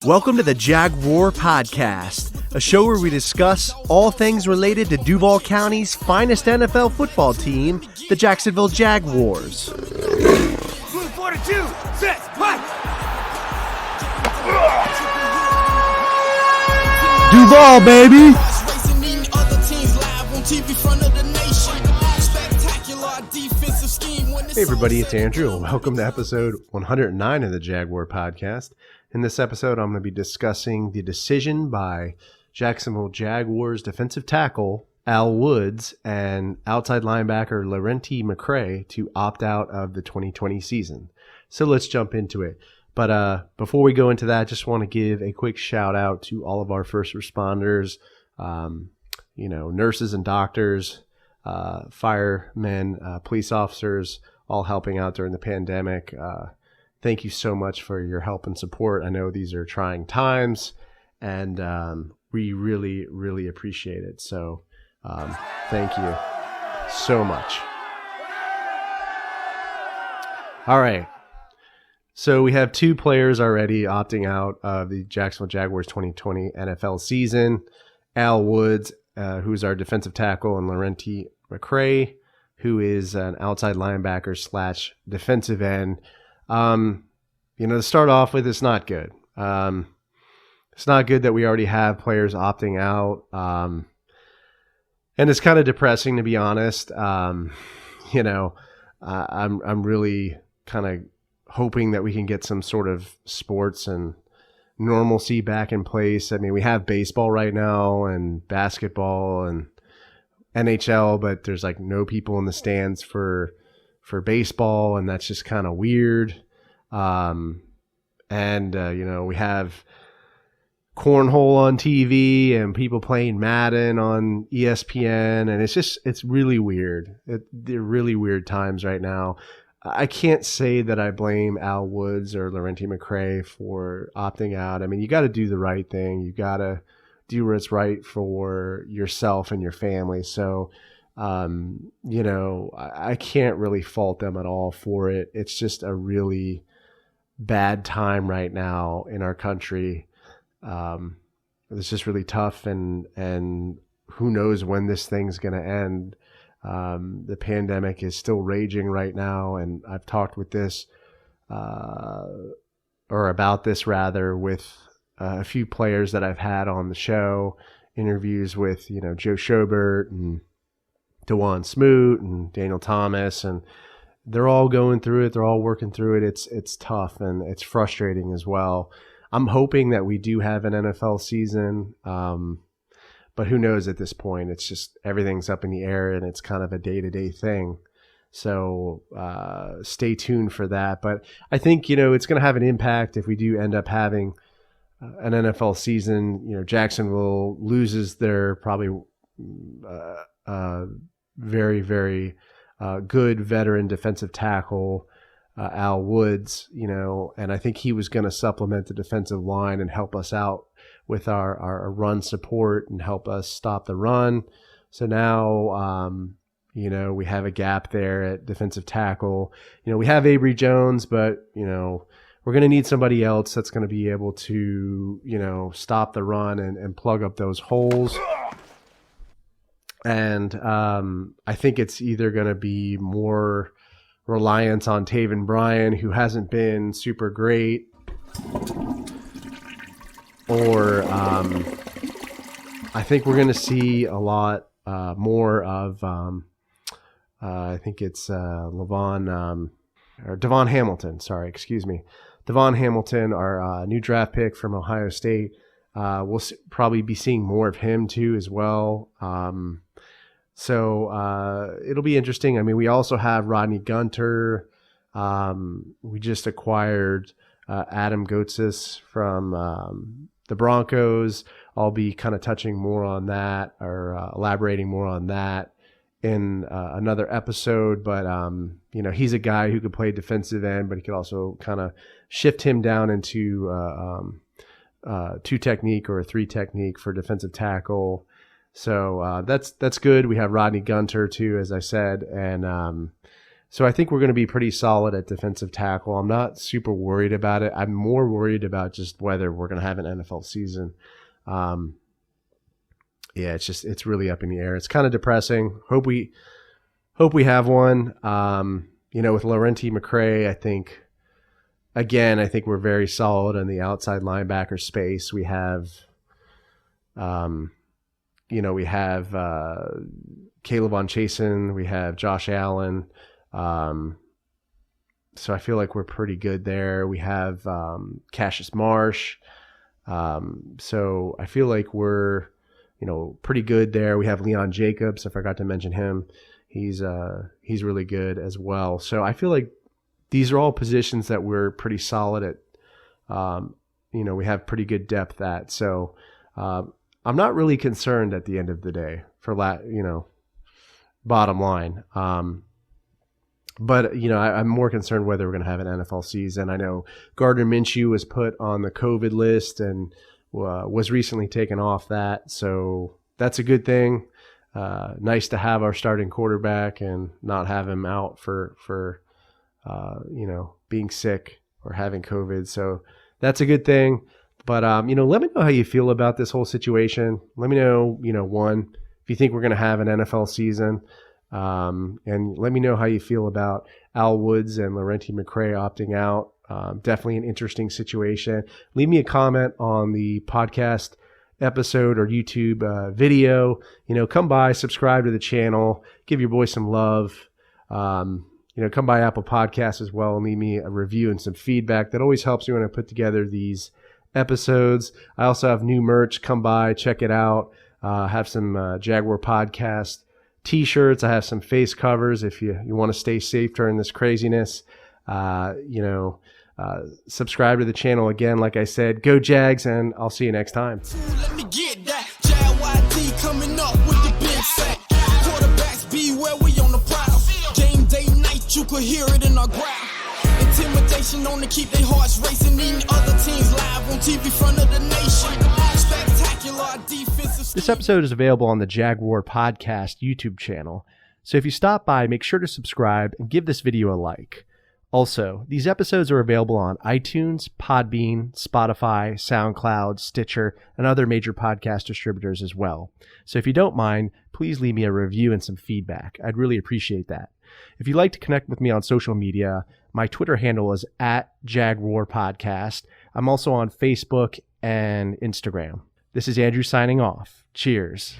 Welcome to the Jaguar Podcast, a show where we discuss all things related to Duval County's finest NFL football team, the Jacksonville Jaguars. Blue 42, set, fight! Duval, baby! Hey everybody, it's Andrew, and welcome to episode 109 of the Jaguar Podcast. In this episode, I'm going to be discussing the decision by Jacksonville Jaguars defensive tackle Al Woods and outside linebacker Lerentee McCray to opt out of the 2020 season. So let's jump into it. But before we go into that, I just want to give a quick shout out to all of our first responders, nurses and doctors, firemen, police officers, all helping out during the pandemic. Thank you so much for your help and support. I know these are trying times, and we really, really appreciate it. So thank you so much. All right. So we have two players already opting out of the Jacksonville Jaguars 2020 NFL season. Al Woods, who's our defensive tackle, and Lerentee McCray, who is an outside linebacker / defensive end. To start off with, it's not good. It's not good that we already have players opting out. And it's kind of depressing, to be honest. I'm really kind of hoping that we can get some sort of sports and normalcy back in place. I mean, we have baseball right now and basketball and NHL, but there's like no people in the stands for baseball, and that's just kind of weird. We have cornhole on TV and people playing Madden on ESPN, and it's really weird. They're really weird times right now. I can't say that I blame Al Woods or Lerentee McCray for opting out. I mean, you got to do the right thing. You got to do what's right for yourself and your family. So, I can't really fault them at all for it. It's just a really bad time right now in our country. It's just really tough, and who knows when this thing's going to end. The pandemic is still raging right now, and I've talked with this, about this rather, with a few players that I've had on the show, interviews with, Joe Schobert and DeJuan Smoot and Daniel Thomas, and they're all going through it. They're all working through it. It's tough, and it's frustrating as well. I'm hoping that we do have an NFL season, but who knows at this point? It's just everything's up in the air, and it's kind of a day-to-day thing. So stay tuned for that. But I think, it's going to have an impact if we do end up having an NFL season. Jacksonville loses their probably very, very good veteran defensive tackle, Al Woods, and I think he was going to supplement the defensive line and help us out with our run support and help us stop the run. So now, we have a gap there at defensive tackle. We have Avery Jones, but, we're going to need somebody else that's going to be able to, stop the run and plug up those holes. And I think it's either going to be more reliance on Taven Bryan, who hasn't been super great, or I think we're going to see a lot more of, I think it's Devon Hamilton. Sorry, excuse me. Devon Hamilton, our new draft pick from Ohio State. We'll probably be seeing more of him too as well. So it'll be interesting. I mean, we also have Rodney Gunter. We just acquired Adam Gotsis from the Broncos. I'll be kind of touching more on that, or elaborating more on that in another episode. But, he's a guy who could play defensive end, but he could also kind of shift him down into 2 technique or a 3 technique for defensive tackle. So that's good. We have Rodney Gunter too, as I said, and So I think we're going to be pretty solid at defensive tackle. I'm not super worried about it. I'm more worried about just whether we're going to have an NFL season. Yeah, it's really up in the air. It's kind of depressing. Hope we have one. With Lerentee, McCray, I think we're very solid in the outside linebacker space. We have, Caleb on Chasen. We have Josh Allen. So I feel like we're pretty good there. We have Cassius Marsh. So I feel like we're, pretty good there. We have Leon Jacobs. I forgot to mention him. He's really good as well. So I feel like these are all positions that we're pretty solid at. We have pretty good depth at. So I'm not really concerned at the end of the day for bottom line. But I'm more concerned whether we're going to have an NFL season. I know Gardner Minshew was put on the COVID list and was recently taken off that. So that's a good thing. Nice to have our starting quarterback and not have him out for being sick or having COVID. So that's a good thing. But, let me know how you feel about this whole situation. Let me know, one, if you think we're going to have an NFL season. And let me know how you feel about Al Woods and Lerentee McCray opting out. Definitely an interesting situation. Leave me a comment on the podcast episode or YouTube video. Come by, subscribe to the channel, give your boy some love. Come by Apple Podcasts as well and leave me a review and some feedback. That always helps me when I put together these episodes. I also have new merch. Come by, check it out. Have some Jaguar Podcast T-shirts. I have some face covers if you want to stay safe during this craziness. Subscribe to the channel again. Like I said, go Jags, and I'll see you next time. Let me get that. JYD coming up with the big sack. Quarterbacks beware, we on the prowl. Game day night, you could hear it in our growl. Intimidation on to keep their hearts racing. Eating other teams live on TV front of the nation. Spectacular defensive. This episode is available on the Jaguar Podcast YouTube channel. So if you stop by, make sure to subscribe and give this video a like. Also, these episodes are available on iTunes, Podbean, Spotify, SoundCloud, Stitcher, and other major podcast distributors as well. So if you don't mind, please leave me a review and some feedback. I'd really appreciate that. If you'd like to connect with me on social media, my Twitter handle is @JagwarPodcast. I'm also on Facebook and Instagram. This is Andrew signing off. Cheers.